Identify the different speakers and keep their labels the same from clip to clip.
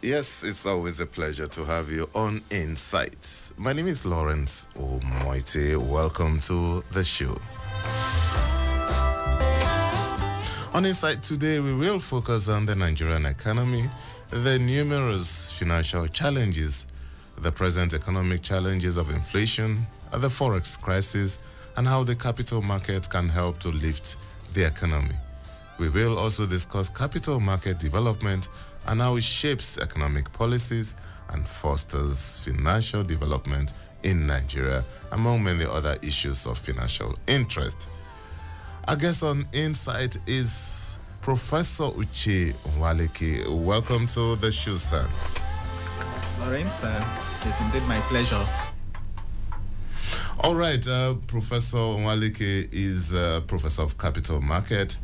Speaker 1: Yes, it's always a pleasure to have you on Insights. My name is Lawrence Omoite. Welcome to the show. On Insight today, we will focus on the Nigerian economy, the numerous financial challenges, the present economic challenges of inflation, the forex crisis, and how the capital market can help to lift the economy. We will also discuss capital market development and how it shapes economic policies and fosters financial development in Nigeria, among many other issues of financial interest. Our guest on Insight is Professor Uche Nwaleke. Welcome to the show, sir.
Speaker 2: Lawrence, it's indeed my pleasure.
Speaker 1: All right, Professor Nwaleke is Professor of Capital Market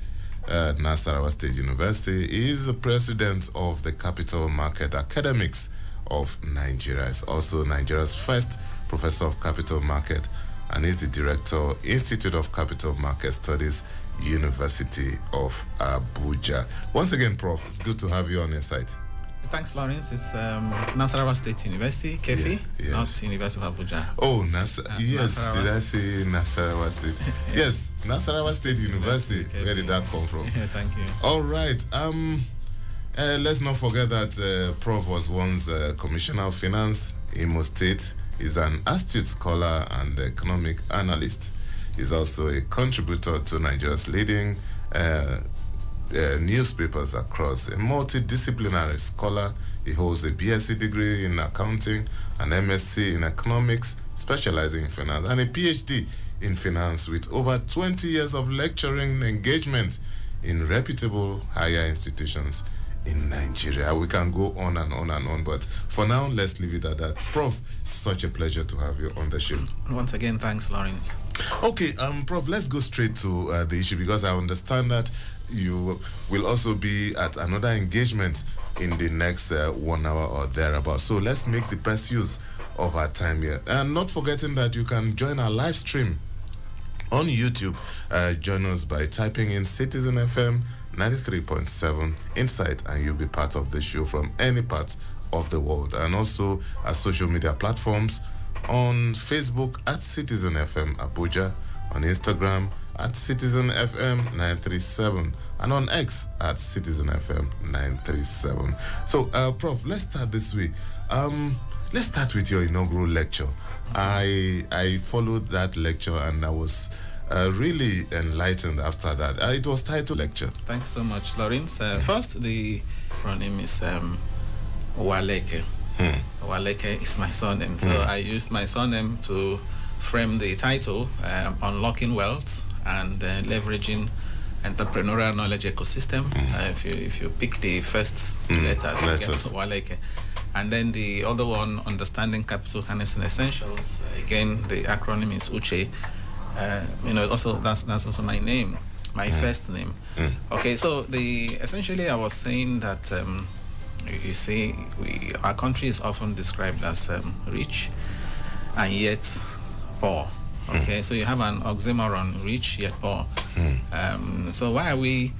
Speaker 1: at Nasarawa State University. He is the president of the Capital Market Academics of Nigeria. He's also Nigeria's first professor of capital market and is the director, Institute of Capital Market Studies, University of Abuja. Once again, Prof, it's good to have you on Insight.
Speaker 2: Thanks, Lawrence. It's Nasarawa State University, KEFI,
Speaker 1: yes.
Speaker 2: Not University of Abuja.
Speaker 1: Oh, yes. Nasarawa. Did I say Nasarawa State? Yes, Nasarawa State University. Where did that come from?
Speaker 2: Yeah, thank you.
Speaker 1: All right. Let's not forget that Prof was once Commissioner of Finance in Imo State. He's an astute scholar and economic analyst. He's also a contributor to Nigeria's leading newspapers across, a multidisciplinary scholar. He holds a BSc degree in accounting, an MSc in economics, specializing in finance, and a PhD in finance with over 20 years of lecturing engagement in reputable higher institutions in Nigeria. We can go on and on and on, but for now, let's leave it at that. Prof, such a pleasure to have you on the show.
Speaker 2: Once again, thanks, Lawrence.
Speaker 1: Okay, Prof, let's go straight to the issue, because I understand that you will also be at another engagement in the next 1 hour or thereabout. So let's make the best use of our time here. And not forgetting that you can join our live stream on YouTube. Join us by typing in Citizen FM 93.7 Insight, and you'll be part of the show from any part of the world. And also our social media platforms on Facebook at Citizen FM Abuja, on Instagram at Citizen FM 937, and on X at Citizen FM 937. So, Prof, let's start this way. Let's start with your inaugural lecture. I followed that lecture and I was really enlightened after that. It was titled lecture.
Speaker 2: Thanks so much, Lawrence. First, the name is Nwaleke. Nwaleke is my surname, so I used my surname to frame the title, Unlocking Wealth and Leveraging Entrepreneurial Knowledge Ecosystem. If you pick the first letters, you get Nwaleke. And then the other one, Understanding Capital Harnessing Essentials. Again, the acronym is Uche. Also that's also my name, my first name. Okay, so essentially I was saying that you see, our country is often described as rich and yet poor. Okay, so you have an oxymoron, rich yet poor. So why are we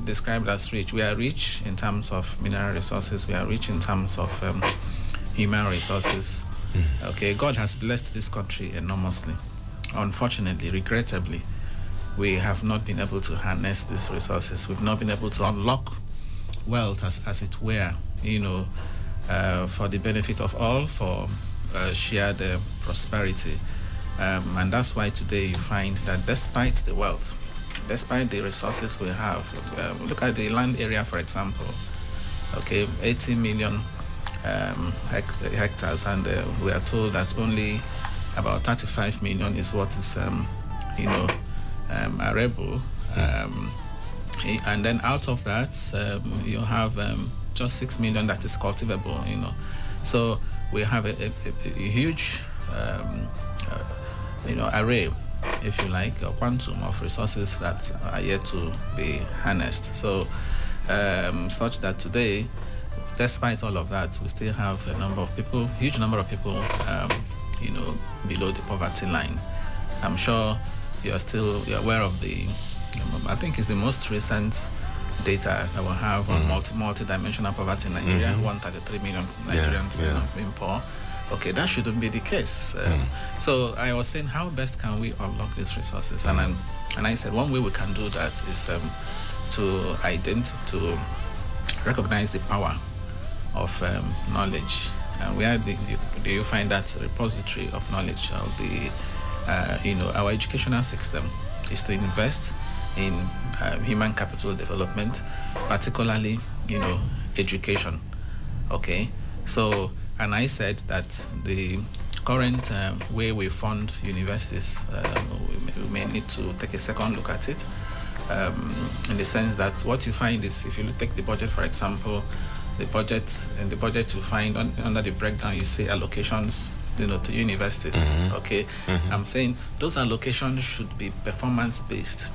Speaker 2: described as rich? We are rich in terms of mineral resources. We are rich in terms of human resources. Okay, God has blessed this country enormously. Unfortunately, regrettably, we have not been able to harness these resources. We've not been able to unlock wealth, as it were, for the benefit of all, for shared prosperity. And that's why today you find that despite the wealth, despite the resources we have, look at the land area, for example. Okay, 80 million hectares, and we are told that only about 35 million is what is, arable. And then out of that, you have just 6 million that is cultivable, So we have a huge, array, if you like, a quantum of resources that are yet to be harnessed. So such that today, despite all of that, we still have huge number of people, below the poverty line. I'm sure you're aware of I think it's the most recent data that we have on multi-dimensional poverty in Nigeria, 133 million Nigerians being poor. Okay, that shouldn't be the case. So I was saying, how best can we unlock these resources? And I said one way we can do that is to recognize the power of knowledge. And where do you find that repository of knowledge of the our educational system is to invest in human capital development, particularly education. Okay, so and I said that the current way we fund universities, we may need to take a second look at it, in the sense that what you find is, if you take the budget, for example, the budget you find under the breakdown, you see allocations to universities. Okay, I'm saying those allocations should be performance based.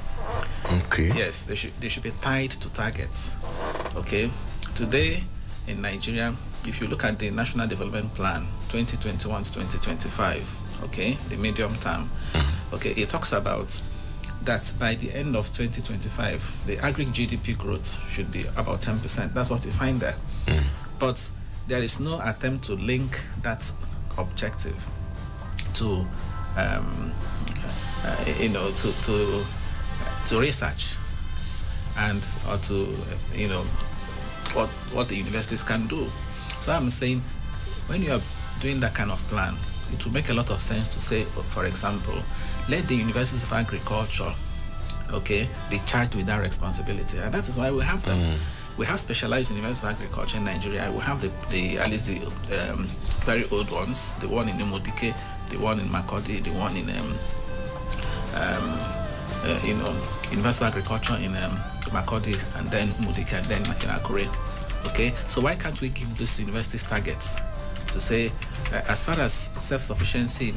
Speaker 1: Okay.
Speaker 2: Yes, they should be tied to targets. Okay, today in Nigeria, if you look at the National Development Plan 2021 to 2025, okay, the medium term, okay, it talks about that by the end of 2025, the aggregate GDP growth should be about 10%. That's what you find there. But there is no attempt to link that objective to to research and or to what the universities can do. So I'm saying, when you are doing that kind of plan, it will make a lot of sense to say, for example, let the Universities of Agriculture, okay, be charged with that responsibility. And that is why we have them. We have specialized Universities of Agriculture in Nigeria. We have the at least the very old ones, the one in Umudike, the one in Makurdi, the one in University of Agriculture in Makurdi, and then Umudike, and then in Akure. Okay, so why can't we give these universities targets to say, as far as self-sufficiency in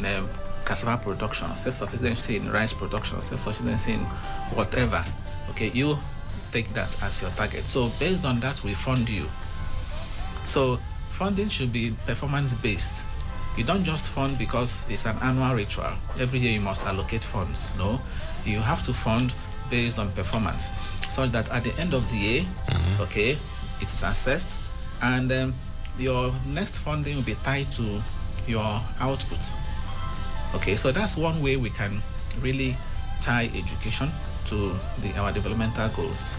Speaker 2: cassava production, self-sufficiency in rice production, self-sufficiency in whatever, okay, you take that as your target. So based on that, we fund you. So funding should be performance-based. You don't just fund because it's an annual ritual. Every year you must allocate funds. No, you have to fund based on performance, so that at the end of the year, okay, it is assessed, and your next funding will be tied to your output. Okay, so that's one way we can really tie education to our developmental goals.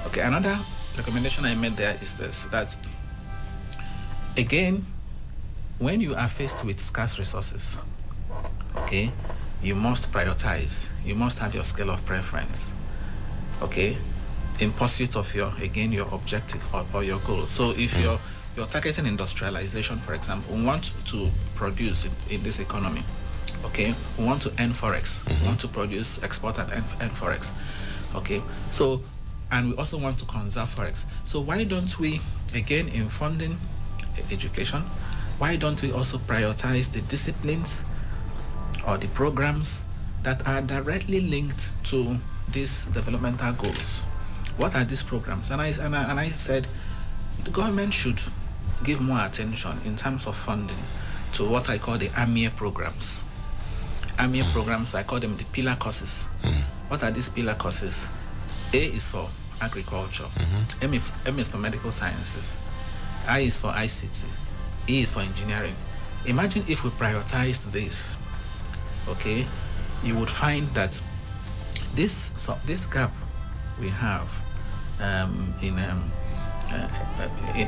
Speaker 2: Okay, another recommendation I made there is this, that again, when you are faced with scarce resources, okay, you must prioritize. You must have your scale of preference, okay, in pursuit of your objectives or your goals. So if you're targeting industrialization, for example, we want to produce in this economy, okay, we want to earn forex, we want to produce, export and earn forex, okay, so, and we also want to conserve forex. So why don't we, again, in funding education, why don't we also prioritize the disciplines or the programs that are directly linked to these developmental goals? What are these programs? And I said the government should give more attention in terms of funding to what I call the AMIE programs. AMIE programs, I call them the pillar courses. What are these pillar courses? A is for agriculture, M is for medical sciences, I is for ICT, E is for engineering. Imagine if we prioritized this, okay, you would find that this gap we have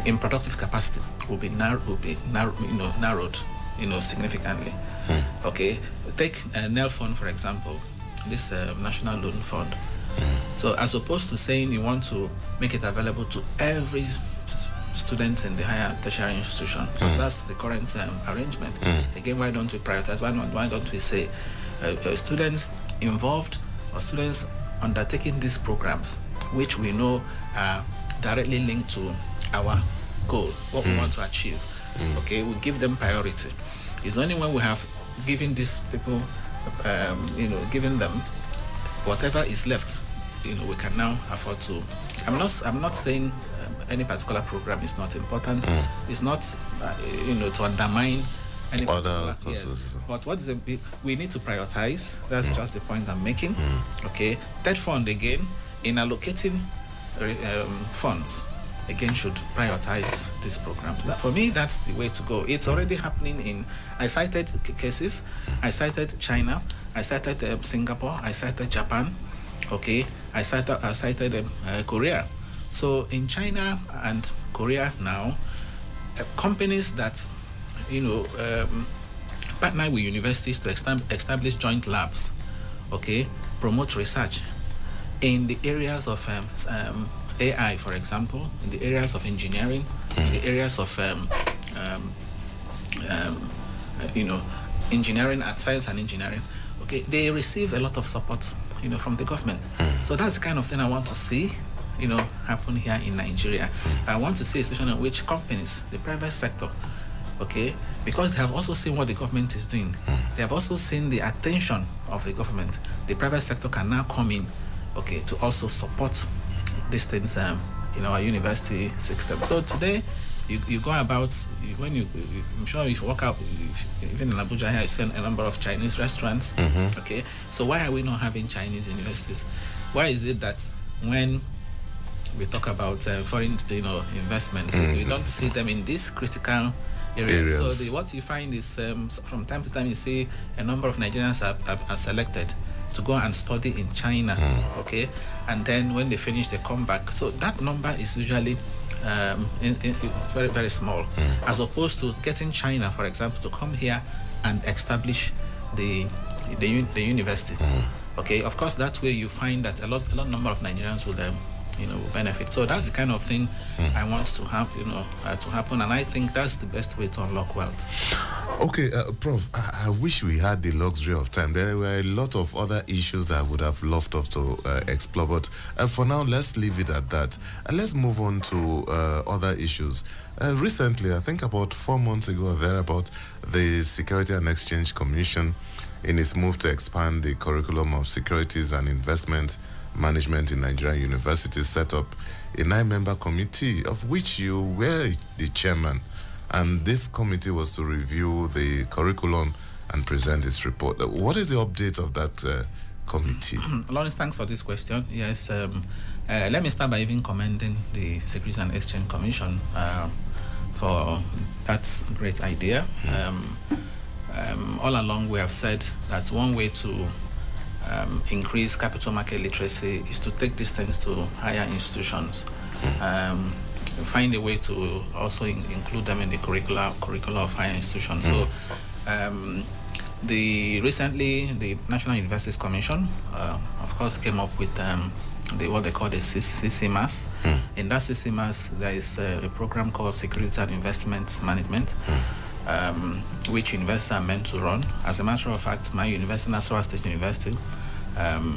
Speaker 2: in productive capacity will be narrowed significantly. Okay, take NEL fund, for example, this National Loan Fund. So as opposed to saying you want to make it available to every student in the higher tertiary institution, that's the current arrangement. Again, why don't we prioritize? Why don't we say students involved or students undertaking these programs, which we know are directly linked to our goal, what we want to achieve. Okay, we give them priority. It's only when we have given these people, given them whatever is left, we can now afford to. I'm not saying any particular program is not important. It's not, to undermine any
Speaker 1: other courses.
Speaker 2: Yes. But what is we need to prioritize. That's just the point I'm making. Okay. Third fund, again, in allocating funds again should prioritize these programs. For me, that's the way to go. It's already happening I cited cases. I cited China. I cited Singapore. I cited Japan. Okay. I cited Korea. So in China and Korea now, companies that partner with universities to establish joint labs, okay, promote research in the areas of AI, for example, in the areas of engineering, in the areas of engineering and science and engineering. Okay, they receive a lot of support, from the government. So that's the kind of thing I want to see, happen here in Nigeria. I want to see a situation in which companies, the private sector, okay, because they have also seen what the government is doing. They have also seen the attention of the government. The private sector can now come in, okay, to also support these things in our university system. So today, you go about, I'm sure if you walk out, even in Abuja here, you see a number of Chinese restaurants. Okay, so why are we not having Chinese universities? Why is it that when we talk about foreign, investments, we don't see them in this critical areas? So what you find is from time to time you see a number of Nigerians are selected to go and study in China, okay, and then when they finish they come back. So that number is usually it's very, very small, as opposed to getting China, for example, to come here and establish the university. Okay, of course that way you find that a lot number of Nigerians will will benefit. So that's the kind of thing I want to have, to happen, and I think that's the best way to unlock wealth.
Speaker 1: Okay, Prof, I wish we had the luxury of time. There were a lot of other issues that I would have loved us to explore, but for now, let's leave it at that. Let's move on to other issues. Recently, I think about 4 months ago or thereabout, the Security and Exchange Commission, in its move to expand the curriculum of securities and investment management in Nigerian universities, set up a 9-member committee, of which you were the chairman. And this committee was to review the curriculum and present its report. What is the update of that committee?
Speaker 2: Lawrence, thanks for this question. Yes, let me start by even commending the Securities and Exchange Commission for that great idea. All along we have said that one way to increase capital market literacy is to take these things to higher institutions. Find a way to also include them in the curricula of higher institutions. So recently the National Universities Commission of course came up with what they call the CCMAS. In that CCMAS there is a program called Securities and Investment Management, which universities are meant to run. As a matter of fact, my university, Nasarawa State University,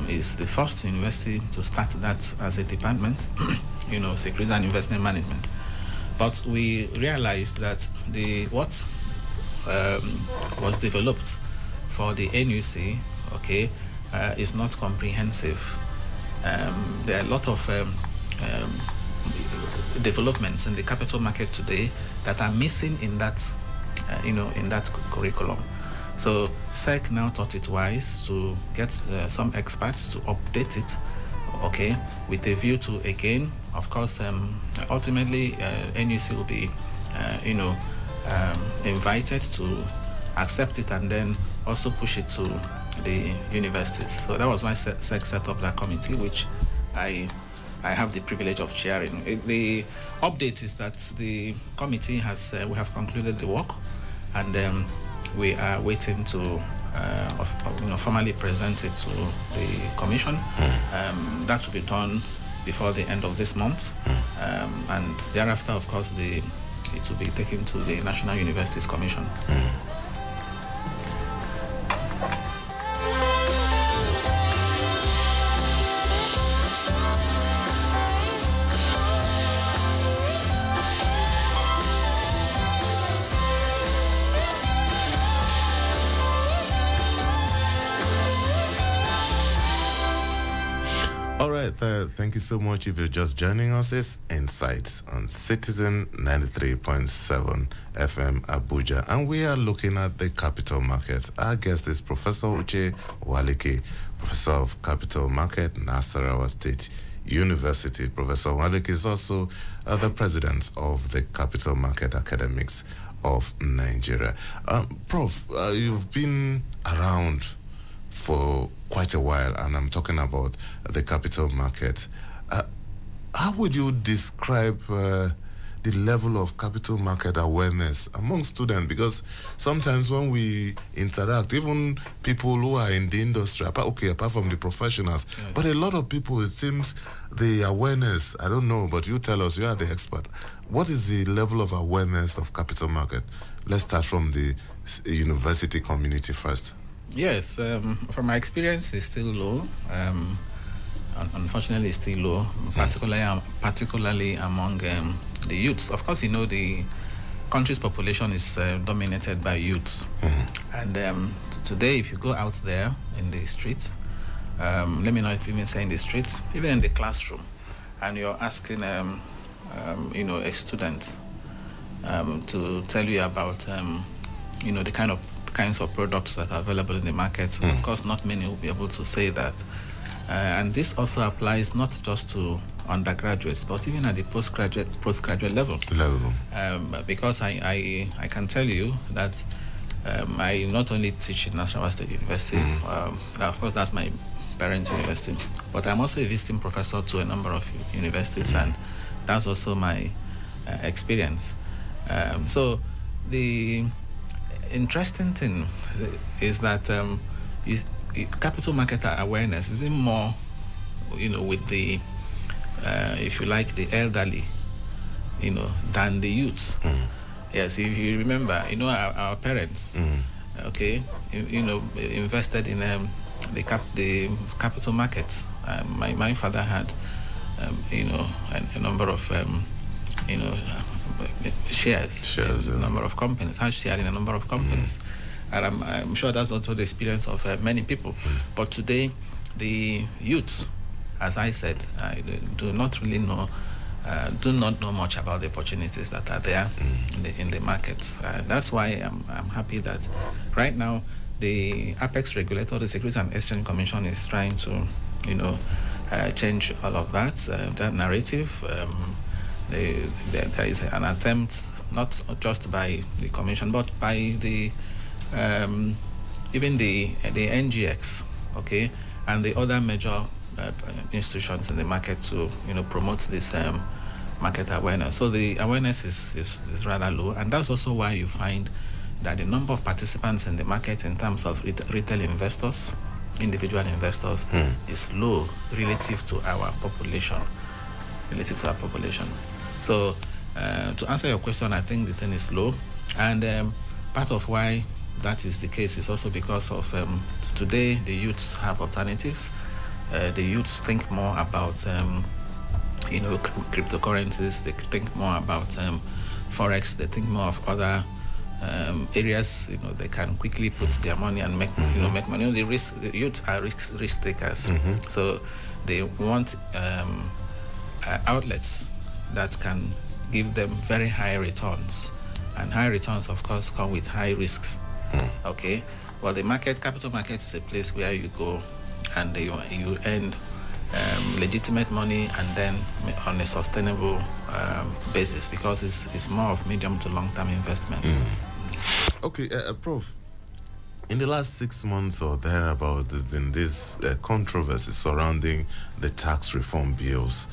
Speaker 2: is the first university to start that as a department, Securities and Investment Management. But we realized that what was developed for the NUC, okay, is not comprehensive. There are a lot of developments in the capital market today that are missing in that, in that curriculum. So SEC now thought it wise to get some experts to update it, okay, with a view to, again, of course, ultimately NUC will be, invited to accept it and then also push it to the universities. So that was why SEC set up that committee, which I have the privilege of chairing. The update is that the committee has, we have concluded the work, and we are waiting to formally present it to the commission. That will be done before the end of this month, and thereafter, of course, it will be taken to the National Universities Commission.
Speaker 1: Thank you so much. If you're just joining us, it's Insight on Citizen 93.7 FM Abuja, and we are looking at the capital market. Our guest is Professor Uche Waleke, Professor of Capital Market, Nasarawa State University. Professor Waleke is also the president of the Capital Market Academics of Nigeria. Prof, you've been around for quite a while, and I'm talking about the capital market. How would you describe the level of capital market awareness among students? Because sometimes when we interact, even people who are in the industry, apart from the professionals, yes, but a lot of people, it seems the awareness, I don't know, but you tell us, you are the expert. What is the level of awareness of capital market? Let's start from the university community first.
Speaker 2: Yes, from my experience, it's still low. Unfortunately, it's still low, particularly among the youths. Of course, the country's population is dominated by youths. And today, if you go out there in the streets, let me not even say in the streets, even in the classroom, and you're asking, a student to tell you about, the kinds of products that are available in the market. Of course, not many will be able to say that. And this also applies not just to undergraduates, but even at the postgraduate level. Because I can tell you that I not only teach in National State University, of course that's my parents' university, but I'm also a visiting professor to a number of universities, and that's also my experience. So the interesting thing is that capital market awareness is even more, with the, if you like, the elderly, than the youths. Yes, if you remember, our parents, invested in the capital markets. My father had, a number of, shares in a number of companies, has shared in a number of companies. And I'm sure that's also the experience of many people. But today, the youth, as I said, do not know much about the opportunities that are there in the market. That's why I'm happy that right now the Apex regulator, the Securities and Exchange Commission, is trying to, change all of that narrative. There is an attempt, not just by the Commission, but by the even the NGX, and the other major institutions in the market to promote this market awareness. So the awareness is rather low, and that's also why you find that the number of participants in the market in terms of retail investors, individual investors, is low relative to our population. So to answer your question, I think the thing is low, and part of why that is the case is also because of today the youths have alternatives. The youths think more about cryptocurrencies. They think more about forex. They think more of other areas. They can quickly put their money and make money. The youths are risk takers, so they want outlets that can give them very high returns, and high returns, of course, come with high risks. Well, the capital market is a place where you go and you earn legitimate money, and then on a sustainable basis, because it's more of medium to long-term investments.
Speaker 1: Prof, in the last 6 months or thereabout, there's been this controversy surrounding the tax reform bills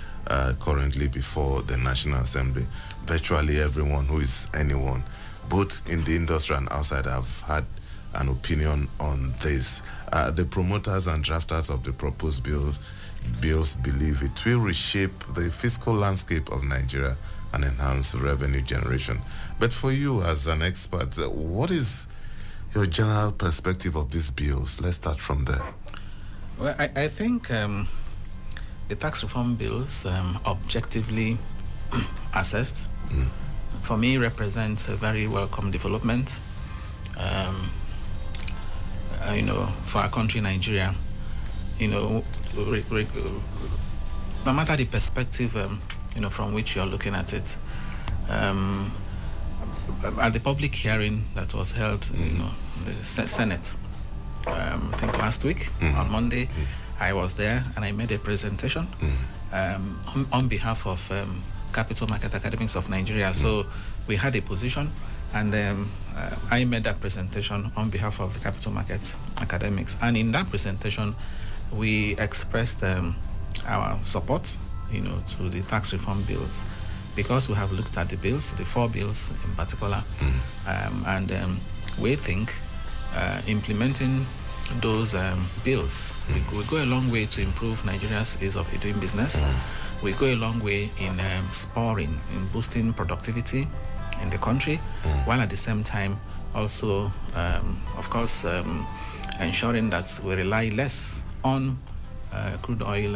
Speaker 1: currently before the National Assembly. Virtually everyone who is anyone, both in the industry and outside, have had an opinion on this. The promoters and drafters of the proposed bills believe it will reshape the fiscal landscape of Nigeria and enhance revenue generation. But for you as an expert, what is your general perspective of these bills? Let's start from there.
Speaker 2: Well, I think the tax reform bills, objectively assessed, for me represents a very welcome development. For our country, Nigeria, no matter the perspective, from which you're looking at it. At the public hearing that was held, the Senate, I think last week on Monday, I was there and I made a presentation, on behalf of Capital Market Academics of Nigeria. So we had a position, and I made that presentation on behalf of the Capital Market Academics. And in that presentation, we expressed our support, to the tax reform bills, because we have looked at the bills, the 4 bills in particular, and we think implementing those bills will go a long way to improve Nigeria's ease of doing business. We go a long way in spurring, in boosting productivity in the country, while at the same time also, of course, ensuring that we rely less on crude oil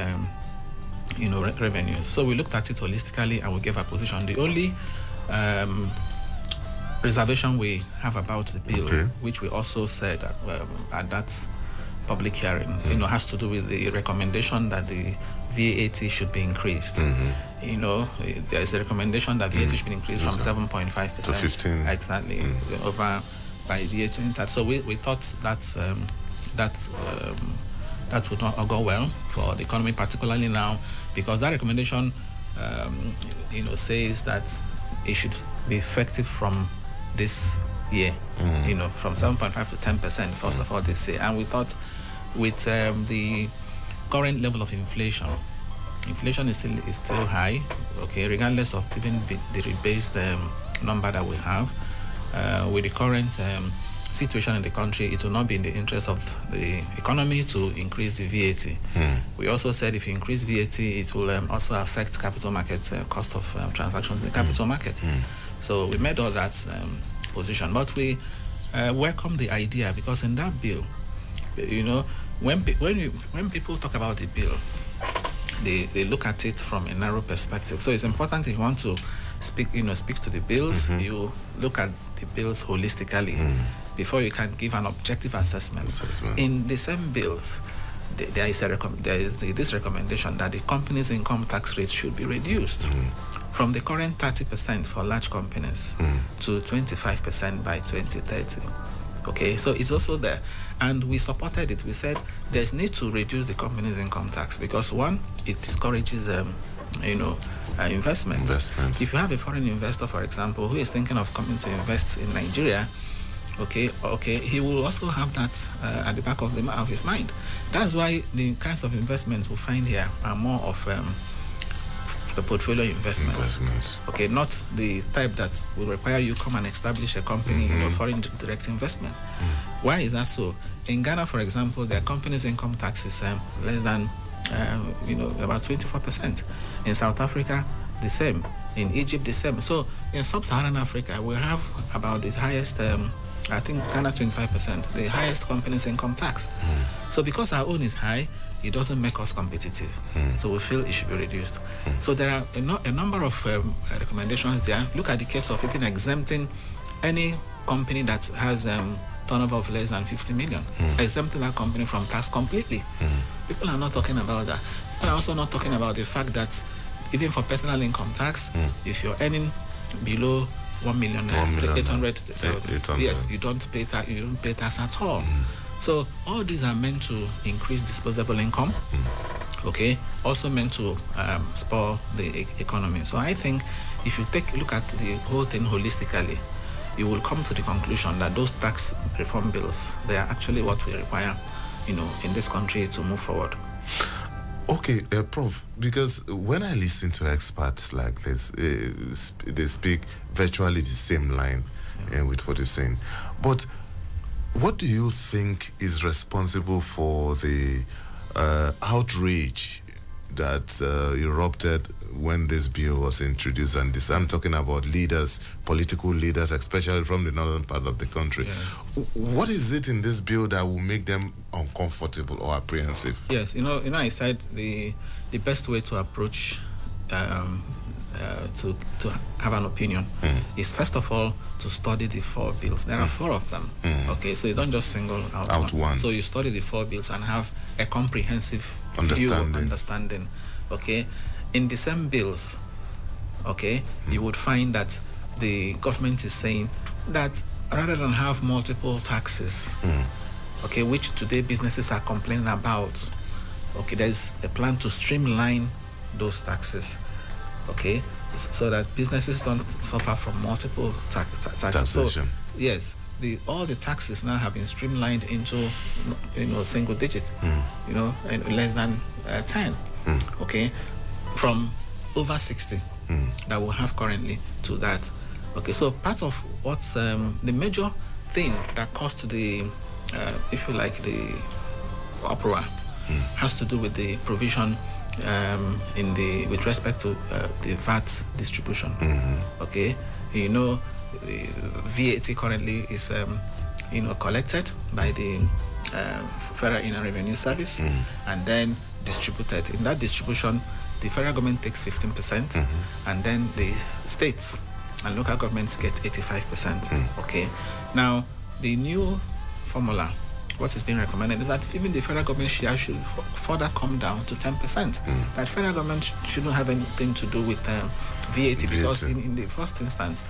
Speaker 2: revenues. So we looked at it holistically and we gave our position. The only reservation we have about the bill, which we also said at that public hearing, has to do with the recommendation that the VAT should be increased. There is a recommendation that VAT should be increased from 7.5%
Speaker 1: to 15.
Speaker 2: Exactly, over by the year 2030. So we thought that would not go well for the economy, particularly now, because that recommendation, says that it should be effective from this year, from 7.5 to 10%, first of all, this year. And we thought with the current level of inflation is still high, regardless of even the rebased number that we have. With the current situation in the country, it will not be in the interest of the economy to increase the VAT. We also said if you increase VAT, it will also affect capital market cost of transactions in the capital market. So we made all that position, but we welcome the idea, because in that bill, when people talk about the bill, they look at it from a narrow perspective. So it's important, if you want to speak to the bills, you look at the bills holistically before you can give an objective assessment. In the same bills, there is this recommendation that the company's income tax rate should be reduced from the current 30% for large companies to 25% by 2030. So it's also there, and we supported it. We said there's need to reduce the company's income tax because, one, it discourages investments. If you have a foreign investor, for example, who is thinking of coming to invest in Nigeria, he will also have that at the back of his mind. That's why the kinds of investments we find here are more of a portfolio investments. Not the type that will require you come and establish a company, foreign direct investment. Why is that so? In Ghana, for example, their company's income tax is less than about 24%. In South Africa, the same. In Egypt, the same. So in sub-Saharan Africa, we have about the highest, I think Ghana 25%, the highest company's income tax. So because our own is high, it doesn't make us competitive. So we feel it should be reduced. So there are a number of recommendations there. Look at the case of even exempting any company that has turnover of less than 50 million, exempting that company from tax completely. People are not talking about that. People are also not talking about the fact that even for personal income tax, if you're earning below 1,800,000, yes, you don't pay tax at all. So all these are meant to increase disposable income, also meant to spur the economy. So I think if you take a look at the whole thing holistically, you will come to the conclusion that those tax reform bills, they are actually what we require, in this country to move forward.
Speaker 1: Okay, Prof, because when I listen to experts like this, they speak virtually the same line with what you're saying. But what do you think is responsible for the outrage that erupted when this bill was introduced? And this, I'm talking about leaders, political leaders, especially from the northern part of the country. Yes. What is it in this bill that will make them uncomfortable or apprehensive?
Speaker 2: Yes, I said the best way to approach to have an opinion is, first of all, to study the 4 bills. There are 4 of them. So you don't just single out one. So you study the 4 bills and have a comprehensive understanding. In the same bills, you would find that the government is saying that rather than have multiple taxes, which today businesses are complaining about, there's a plan to streamline those taxes, okay, so that businesses don't suffer from multiple taxes. So, yes, all the taxes now have been streamlined into, single digit, and less than 10, okay, from over 60 that we have currently to that. Okay, so part of what's the major thing that caused the, if you like, the uproar has to do with the provision with respect to the VAT distribution. Okay, VAT currently is collected by the Federal Inland Revenue Service and then distributed. In that distribution, the federal government takes 15%, and then the states and local governments get 85%. Okay, now the new formula, what is being recommended is that even the federal government share should further come down to 10%. That federal government shouldn't have anything to do with VAT, because in the first instance,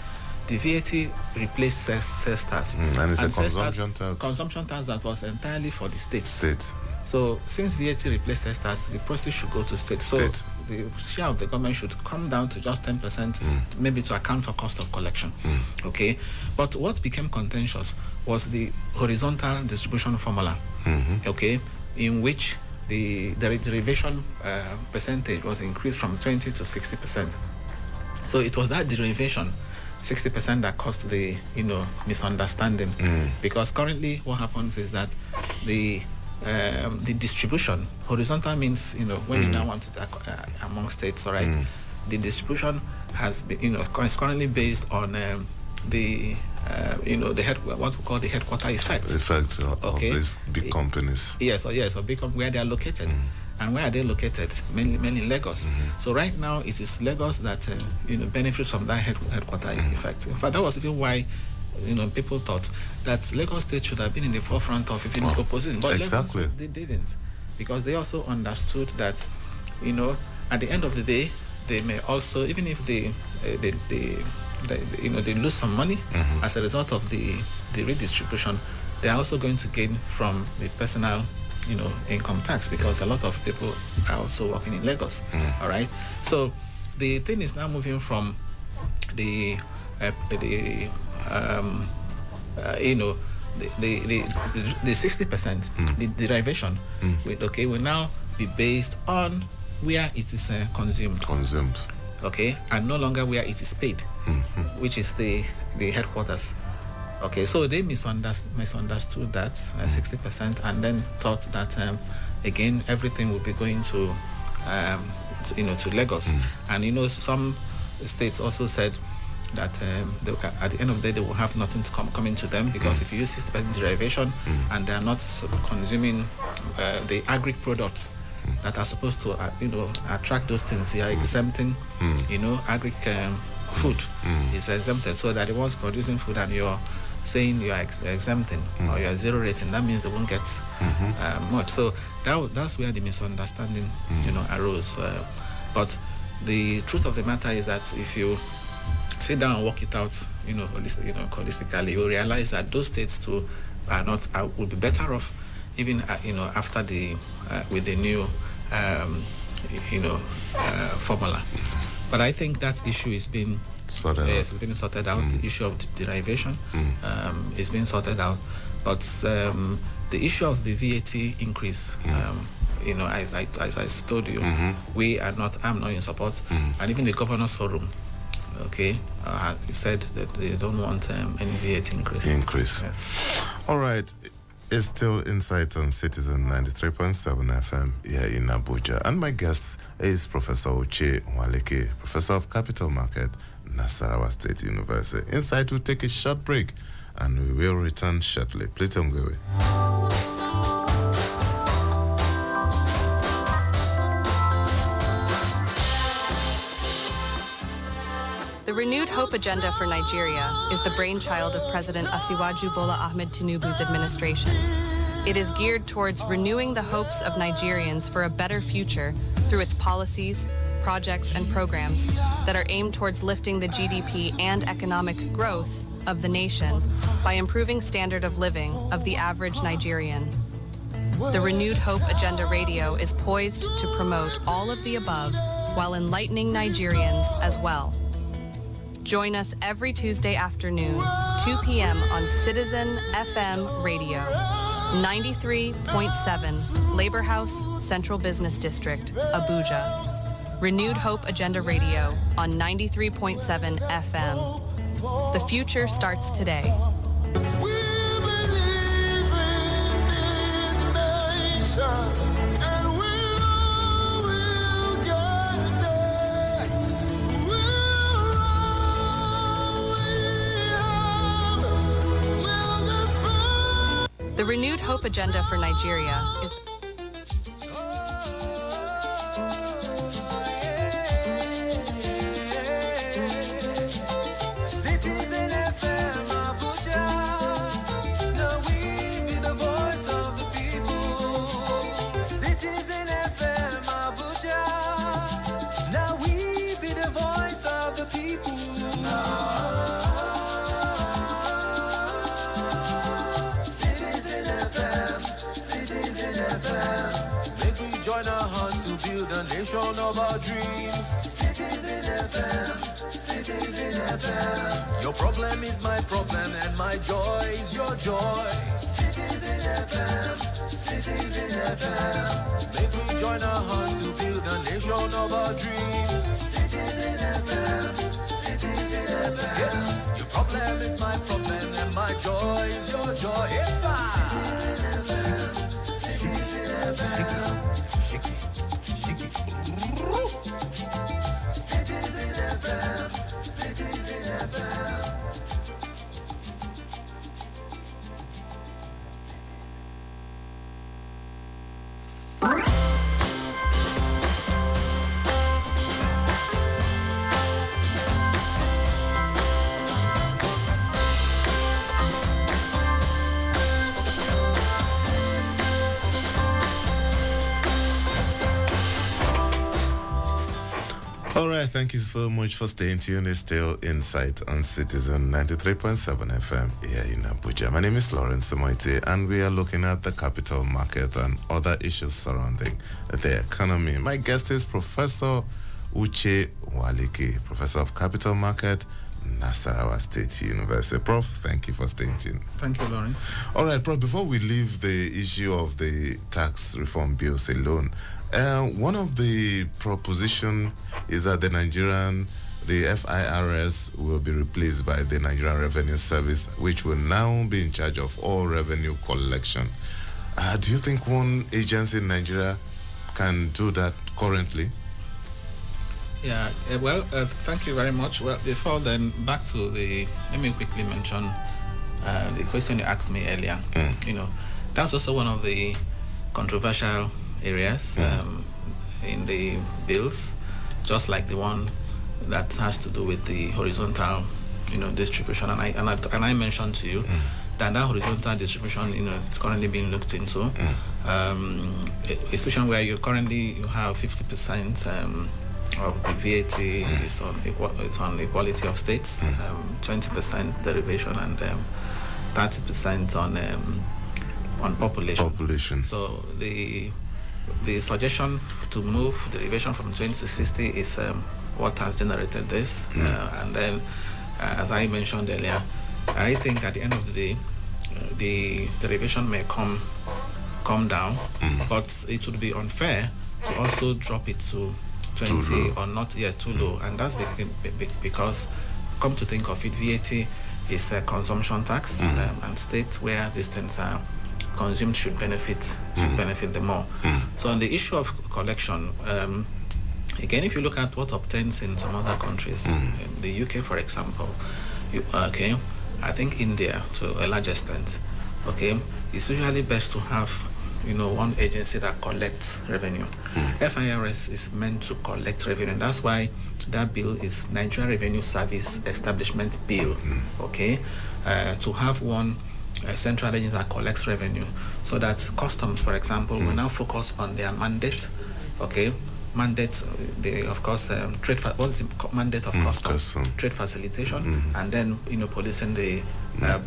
Speaker 2: the VAT replaced sales tax.
Speaker 1: And it's a consumption tax.
Speaker 2: Consumption tax that was entirely for the states. So since VAT replaced sales tax, the process should go to states. So the share of the government should come down to just 10%, maybe to account for cost of collection. Okay, but what became contentious was the horizontal distribution formula. Okay, in which the derivation percentage was increased from 20 to 60%. So it was that derivation 60% that caused the misunderstanding, because currently what happens is that the distribution horizontal means when you now want to among states, all right, the distribution has been is currently based on the what we call the headquarter effect
Speaker 1: of these big companies.
Speaker 2: Yes, or big where they are located. And where are they located? Mainly in Lagos. So right now it is Lagos that benefits from that headquarter effect. In fact, that was even why people thought that Lagos State should have been in the forefront of even opposition, but
Speaker 1: exactly.
Speaker 2: Lagos, they didn't, because they also understood that at the end of the day they may also, even if they lose some money as a result of the redistribution, they are also going to gain from the personal income tax, because a lot of people are also working in Lagos. All right, so the thing is now moving from the 60%, the derivation will now be based on where it is consumed. Okay, and no longer where it is paid, which is the headquarters. Okay, so they misunderstood that 60%, and then thought that again everything will be going to Lagos. And some states also said that at the end of the day they will have nothing to coming to them, because if you use 60% derivation and they are not consuming the agri products that are supposed to attract those things, you are exempting agri food is exempted, so that the ones producing food and you're saying you are exempting or you are zero rating, that means they won't get much. So that's where the misunderstanding arose. But the truth of the matter is that if you sit down and work it out, holistically, you will realize that those states too will be better off even after with the new formula. But I think that issue is being sorted out. It's been sorted out. The issue of derivation is being sorted out. But the issue of the VAT increase, as I told you, I'm not in support. And even the Governors Forum, said that they don't want any VAT increase.
Speaker 1: Yes. All right. It's still Inslght on Citizen 93.7 FM here in Abuja. And my guest is Professor Uche Nwaleke, Professor of Capital Market, Nasarawa State University. Inslght will take a short break and we will return shortly. Please don't go away.
Speaker 3: The Renewed Hope Agenda for Nigeria is the brainchild of President Asiwaju Bola Ahmed Tinubu's administration. It is geared towards renewing the hopes of Nigerians for a better future through its policies, projects, and programs that are aimed towards lifting the GDP and economic growth of the nation by improving standard of living of the average Nigerian. The Renewed Hope Agenda Radio is poised to promote all of the above while enlightening Nigerians as well. Join us every Tuesday afternoon, 2 p.m. on Citizen FM Radio, 93.7, Labor House, Central Business District, Abuja. Renewed Hope Agenda Radio on 93.7 FM. The future starts today. The Renewed Hope Agenda for Nigeria is
Speaker 4: Citizen FM Abuja. Now we be the voice of the people. Citizen FM Abuja. Now we be the voice of the people. Citizen FM, Citizen FM. Make we join our hands to build a nation of our dream. Citizen FM, Citizen FM. Your problem is my problem and my joy is your joy. Citizen FM, Citizen FM. Make we join our hands to build a nation of our dream. Citizen FM, Citizen FM. Yeah. Your problem is my problem and my joy is your joy. Yeah. Citizen FM, Citizen FM. Shiki, shiki, shiki. Citizen FM, Citizen FM.
Speaker 1: All right, thank you so much for staying tuned. It's still Inslght on Citizen 93.7 FM here in Abuja. My name is Lawrence Samoite, and we are looking at the capital market and other issues surrounding the economy. My guest is Professor Uche Walike, Professor of Capital Market, Nasarawa State University. Prof, thank you for staying tuned.
Speaker 2: Thank you, Lawrence.
Speaker 1: All right, Prof, before we leave the issue of the tax reform bills alone, one of the proposition is that the FIRS will be replaced by the Nigerian Revenue Service, which will now be in charge of all revenue collection. Do you think one agency in Nigeria can do that currently?
Speaker 2: Yeah, thank you very much. Well, before then, back to let me quickly mention the question you asked me earlier. You know, that's also one of the controversial areas in the bills, just like the one that has to do with the horizontal, distribution. And I mentioned to you that horizontal distribution, it's currently being looked into. A situation where you have 50% of the VAT is on equality of states, 20% derivation, and 30% on population. So the suggestion to move derivation from 20 to 60 is what has generated this. And then, as I mentioned earlier, I think at the end of the day, the derivation may come down, but it would be unfair to also drop it to 20 or not yet too low. And that's because, come to think of it, VAT is a consumption tax, and states where these things are consumed should benefit the more. So on the issue of collection, again, if you look at what obtains in some other countries, in the UK, for example, I think India to a large extent, it's usually best to have one agency that collects revenue. FIRS is meant to collect revenue, and that's why that bill is Nigerian Revenue Service Establishment Bill. To have one central agency that collects revenue, so that customs, for example, will now focus on their mandate. Mandate, of course, trade. What's the mandate of customs? Trade facilitation, and then policing the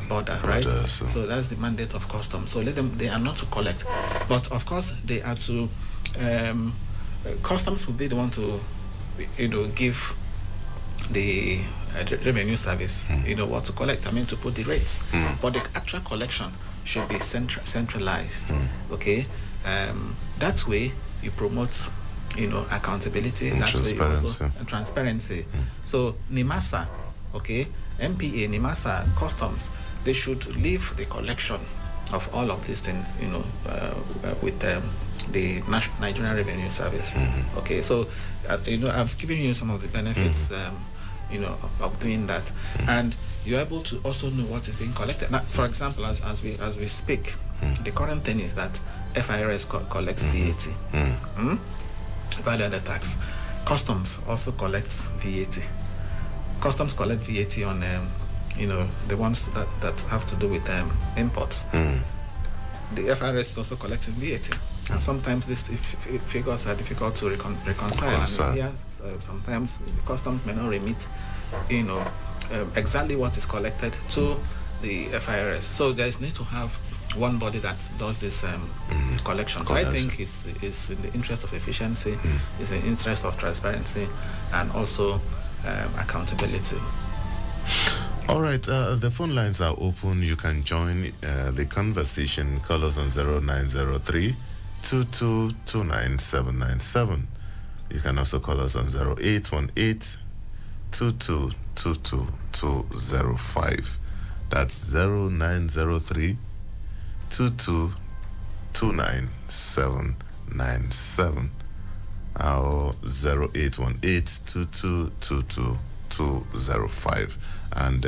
Speaker 2: border, right? So that's the mandate of customs. So they are not to collect, but of course they are to. Customs will be the one to give the revenue service, what to collect. I mean, to put the rates. But the actual collection should be centralized. Okay, that way you promote, accountability.
Speaker 1: And
Speaker 2: that
Speaker 1: transparency.
Speaker 2: way also transparency. So NIMASA, okay, MPA, NIMASA, customs, they should leave the collection of all of these things, with the Nigerian Revenue Service. Okay, so I've given you some of the benefits, of doing that, and you're able to also know what is being collected. Now, for example, as we speak, the current thing is that FIRS collects VAT, value added tax. Customs also collects VAT. Customs collect VAT on the ones that have to do with imports. The FIRS also collects VAT, and sometimes these figures are difficult to reconcile. And here, sometimes the customs may not remit, exactly what is collected to the FIRS. So there is need to have one body that does this collection. So I think it's in the interest of efficiency, it's in the interest of transparency, and also accountability.
Speaker 1: All right, the phone lines are open. You can join the conversation. Call us on 0903 2229797. You can also call us on 0818 2222205. That's 0903 2229797. Or 0818 2222205. And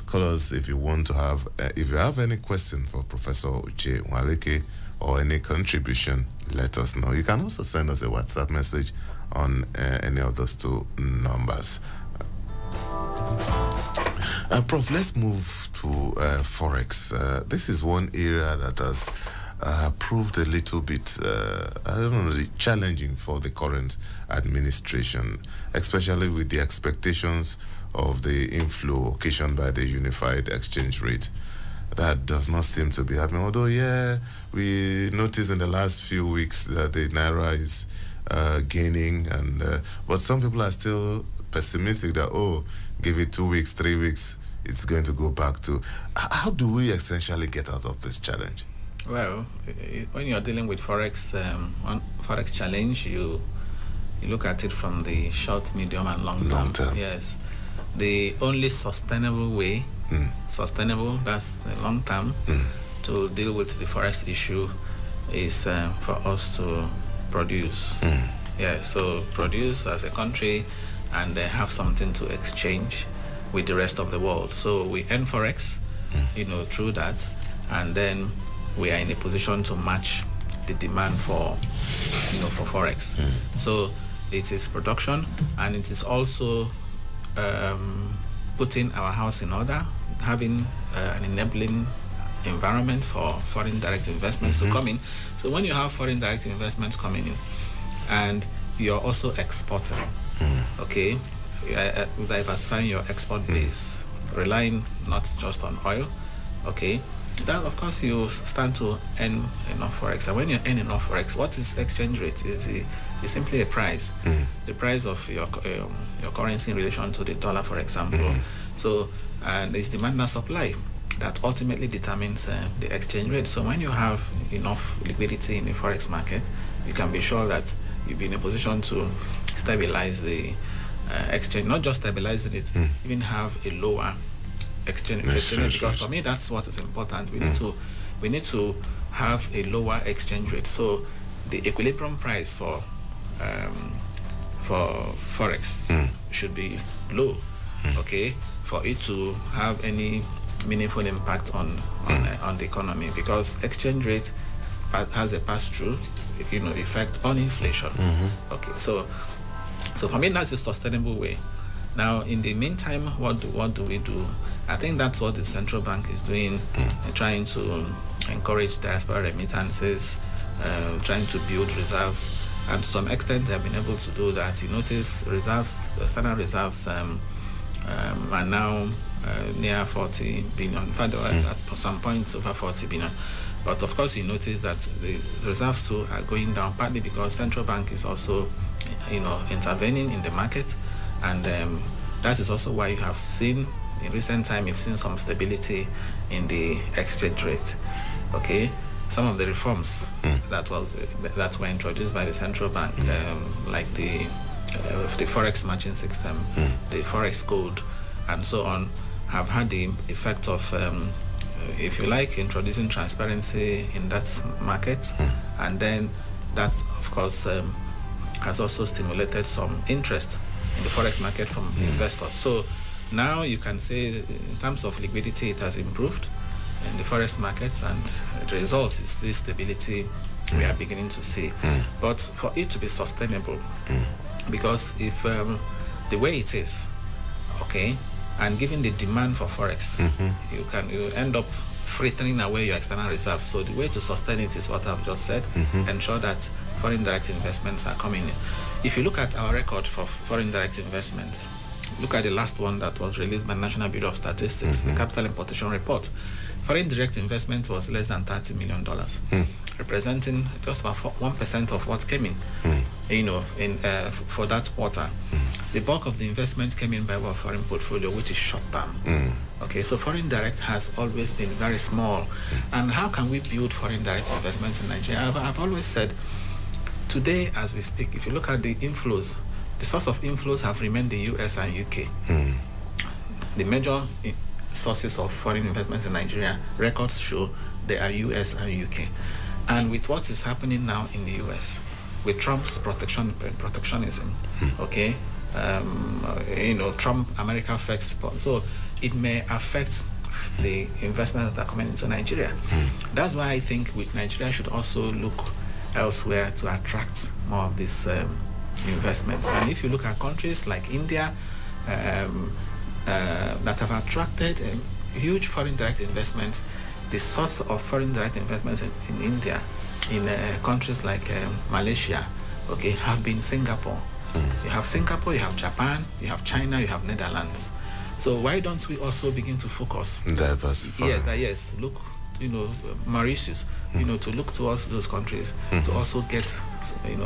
Speaker 1: call us if you want to have, if you have any question for Professor Uche Nwaleke or any contribution, let us know. You can also send us a WhatsApp message on any of those two numbers. Prof, let's move to Forex. This is one area that has proved a little bit, challenging for the current administration, especially with the expectations of the inflow occasioned by the unified exchange rate. That does not seem to be happening. Although, we noticed in the last few weeks that the Naira is gaining, but some people are still pessimistic that, give it 2 weeks, 3 weeks, it's going to go back to... How do we essentially get out of this challenge?
Speaker 2: Well, when you're dealing with Forex challenge, you look at it from the short, medium, and long term. Yes. The only sustainable way, that's the long term, to deal with the Forex issue is for us to produce. So produce as a country and have something to exchange with the rest of the world. So we earn Forex, through that, and then we are in a position to match the demand for Forex. So it is production, and it is also putting our house in order, having an enabling environment for foreign direct investments to come in. So when you have foreign direct investments coming in, and you're also exporting, okay, diversifying your export base, relying not just on oil, okay, that of course you stand to earn enough Forex. And when you earn enough Forex, what is exchange rate? Is simply a price, the price of your currency in relation to the dollar, for example. So, and it's demand and supply that ultimately determines the exchange rate. So when you have enough liquidity in the Forex market, you can be sure that you'll be in a position to stabilize the exchange, not just stabilizing it, even have a lower exchange rate. Because for me, that's what is important. We need to have a lower exchange rate. So the equilibrium price for Forex should be low, okay, for it to have any meaningful impact on the economy, because exchange rate has a pass-through, effect on inflation. Okay, so for me, that's a sustainable way. Now, in the meantime, what do we do? I think that's what the central bank is doing, trying to encourage diaspora remittances, trying to build reserves, and to some extent they have been able to do that. You notice reserves, standard reserves, are now near 40 billion. In fact, at some points over 40 billion. But of course, you notice that the reserves too are going down, partly because central bank is also, intervening in the market, and that is also why you have seen in recent time you've seen some stability in the exchange rate. Okay, some of the reforms that were introduced by the central bank, like the forex matching system, the forex code, and so on, have had the effect of, if you like, introducing transparency in that market, and then that, of course, has also stimulated some interest in the forex market from investors. So now you can say, in terms of liquidity, it has improved in the forex markets, and the result is this stability we are beginning to see. But for it to be sustainable, because if the way it is, okay, and given the demand for forex, you end up frittering away your external reserves. So the way to sustain it is what I've just said: ensure that foreign direct investments are coming in. If you look at our record for foreign direct investments, look at the last one that was released by National Bureau of Statistics, the Capital Importation Report. Foreign direct investment was less than $30 million, representing just about 1% of what came in, for that quarter. The bulk of the investments came in by our foreign portfolio, which is short term. Okay, so foreign direct has always been very small. And how can we build foreign direct investments in Nigeria? I've always said, today as we speak, if you look at the inflows, the source of inflows have remained the US and UK. The major sources of foreign investments in Nigeria, records show they are US and UK. And with what is happening now in the US, with Trump's protectionism, okay, Trump, America first, so it may affect the investments that are coming into Nigeria. That's why I think Nigeria should also look elsewhere to attract more of these investments. And if you look at countries like India, that have attracted huge foreign direct investments, the source of foreign direct investments in India, in countries like Malaysia, okay, have been Singapore. You have Singapore, you have Japan, you have China, you have Netherlands. So why don't we also begin to focus?
Speaker 1: Diversify.
Speaker 2: Yes, look, Mauritius, to look towards those countries to also get,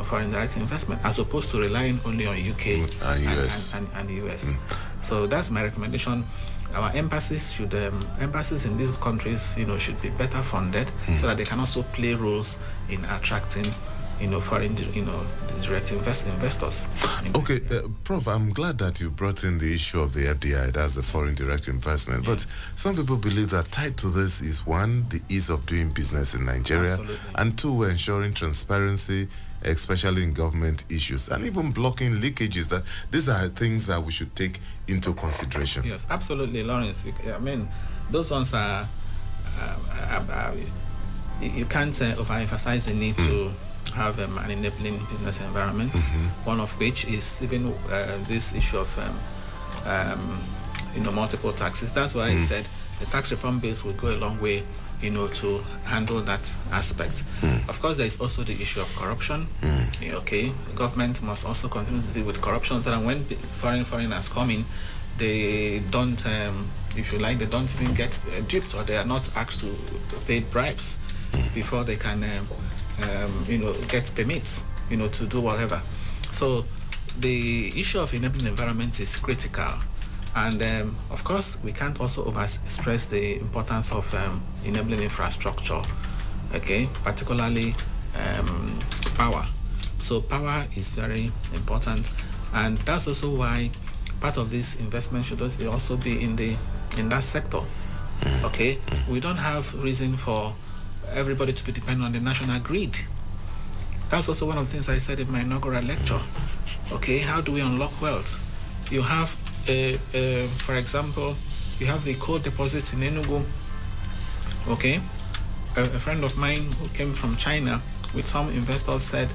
Speaker 2: foreign direct investment, as opposed to relying only on UK and US. So that's my recommendation. Our embassies in these countries, should be better funded so that they can also play roles in attracting, foreign, direct investors.
Speaker 1: Okay, Prof, I'm glad that you brought in the issue of the FDI, that's the foreign direct investment. But some people believe that tied to this is, one, the ease of doing business in Nigeria, and two, ensuring transparency, especially in government issues, and even blocking leakages. That these are things that we should take into consideration.
Speaker 2: Yes, absolutely, Lawrence. I mean, those ones are you can't overemphasize the need to have an enabling business environment. One of which is even this issue of multiple taxes. That's why I said the tax reform bills will go a long way, to handle that aspect. Of course, there is also the issue of corruption. Okay, the government must also continue to deal with corruption, so that when foreigners come in, they don't, if you like, they don't even get duped, or they are not asked to pay bribes before they can, get permits, to do whatever. So the issue of enabling environment is critical. And of course, we can't also overstress the importance of enabling infrastructure, okay, particularly power. So power is very important, and that's also why part of this investment should also be in that sector. Okay, we don't have reason for everybody to be dependent on the national grid. That's also one of the things I said in my inaugural lecture. Okay, how do we unlock wealth? You have, for example, you have the coal deposits in Enugu. Okay, a friend of mine who came from China with some investors said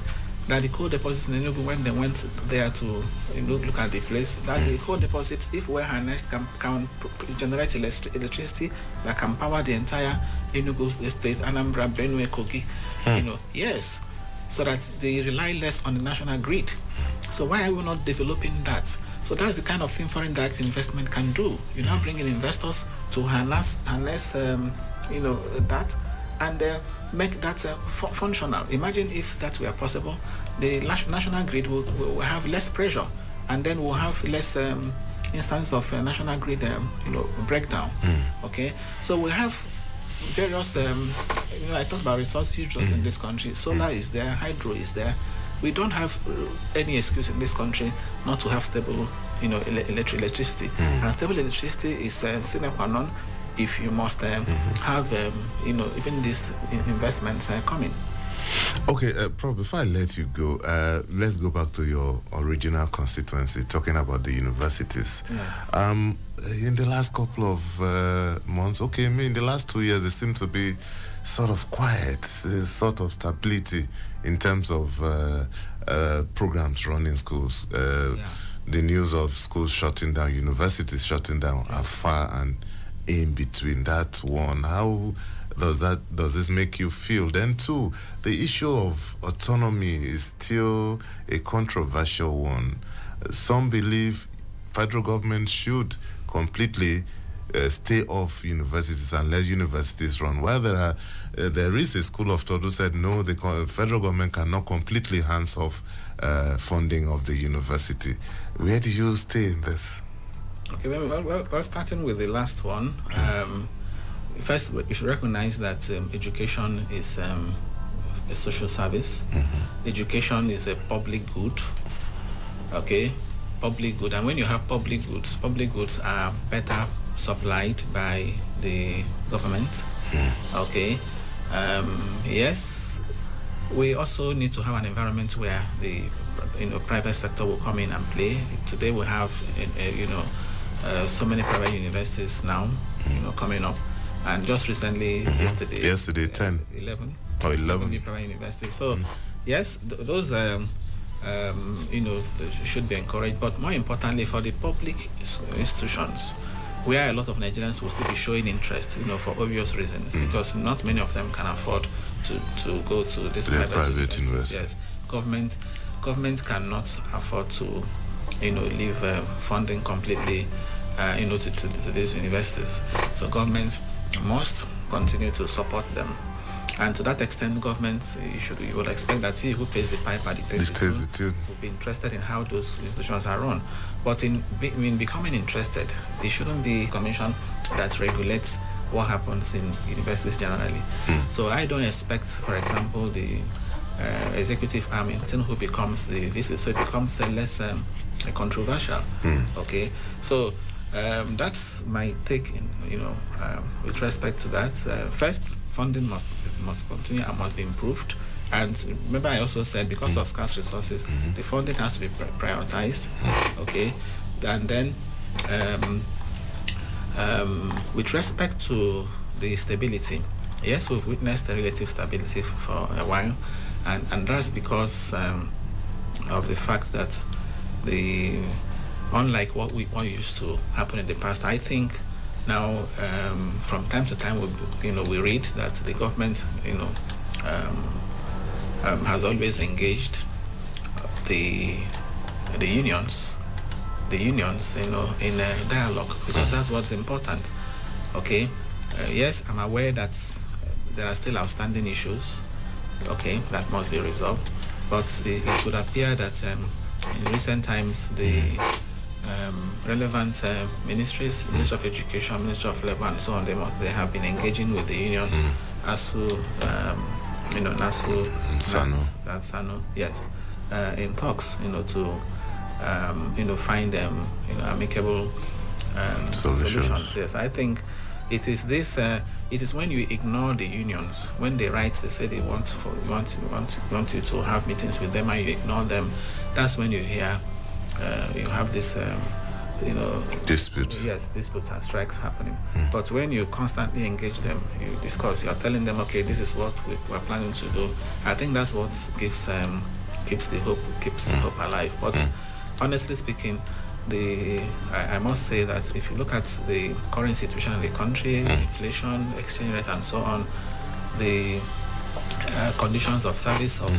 Speaker 2: that the coal deposits in Enugu, when they went there to look at the place, that the coal deposits, if well harnessed, can generate electricity that can power the entire Enugu state, Anambra, Benue, Kogi. Yes, so that they rely less on the national grid. So why are we not developing that? So that's the kind of thing foreign direct investment can do. You now bring in investors to harness that, and make that functional. Imagine if that were possible. The national grid will have less pressure, and then we'll have less instances of national grid breakdown. Okay, so we have various I talked about resource users in this country. Solar is there, hydro is there. We don't have any excuse in this country not to have stable electricity. And stable electricity is sine qua non if you must have even these investments coming.
Speaker 1: Okay, Prof, before I let you go, let's go back to your original constituency, talking about the universities.
Speaker 2: Yes.
Speaker 1: In the last couple of months, in the last 2 years, it seemed to be sort of quiet, sort of stability in terms of programs run in schools. The news of schools shutting down, universities shutting down are far and in between. That one, how does this make you feel? Then two, the issue of autonomy is still a controversial one. Some believe federal government should completely stay off universities and let universities run. While there is a school of thought who said no, the federal government cannot completely hands off funding of the university. Where do you stay in this?
Speaker 2: Okay, well, starting with the last one. First, you should recognize that education is a social service. Education is a public good. Okay, public good. And when you have public goods are better supplied by the government. Okay. Yes, we also need to have an environment where the private sector will come in and play. Today we have so many private universities now coming up. And just recently, yesterday 10, 11 private universities. So, yes, those should be encouraged. But more importantly, for the public institutions, where a lot of Nigerians will still be showing interest, for obvious reasons, because not many of them can afford to go to this private universities. Yes, government cannot afford to, leave funding completely, to these universities. So government must continue to support them, and to that extent, government you would expect that he who pays the piper dictates the tune will be interested in how those institutions are run. But in becoming interested, it shouldn't be a commission that regulates what happens in universities generally. So I don't expect, for example, the executive arm who becomes the VC, so it becomes less controversial. Okay, so. That's my take with respect to that. First, funding must continue and must be improved. And remember, I also said because of scarce resources, the funding has to be prioritized. Okay, and then with respect to the stability, yes, we've witnessed a relative stability for a while, and that's because of the fact that unlike what used to happen in the past, I think now from time to time we read that the government has always engaged the unions in a dialogue, because that's what's important. Okay, yes, I'm aware that there are still outstanding issues. Okay, that must be resolved, but it would appear that in recent times the relevant ministries, Ministry of Education, Ministry of Labor, and so on, they have been engaging with the unions, ASU, NASU, and SANU, yes, in talks, to find amicable solutions. Yes, I think it is this. It is when you ignore the unions, when they write, they say they want you to have meetings with them, and you ignore them. That's when you hear you have this.
Speaker 1: Disputes.
Speaker 2: Yes, disputes and strikes happening. But when you constantly engage them, you discuss, you're telling them, okay, this is what we're planning to do. I think that's what keeps hope alive. But honestly speaking, I must say that if you look at the current situation in the country, inflation, exchange rate, and so on, the conditions of service of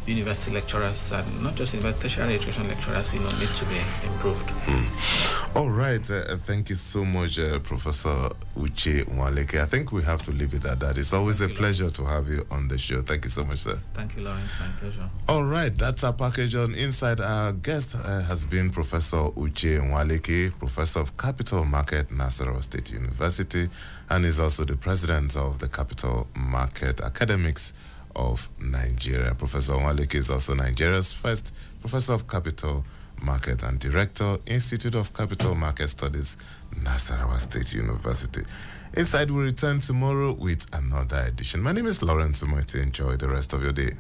Speaker 2: university lecturers, and not just university, tertiary education lecturers, need to be improved.
Speaker 1: All right. Thank you so much, Professor Uche Nwaleke. I think we have to leave it at that. It's always a pleasure to have you on the show. Thank you so much, sir.
Speaker 2: Thank you, Lawrence. My pleasure.
Speaker 1: All right. That's our package on Inside. Our guest has been Professor Uche Nwaleke, Professor of Capital Market, Nasarawa State University, and is also the president of the Capital Market Academics of Nigeria. Professor Nwaleke is also Nigeria's first Professor of Capital Market and Director, Institute of Capital Market Studies, Nasarawa State University. Inside will return tomorrow with another edition. My name is Lawrence Sumoiti. Enjoy the rest of your day.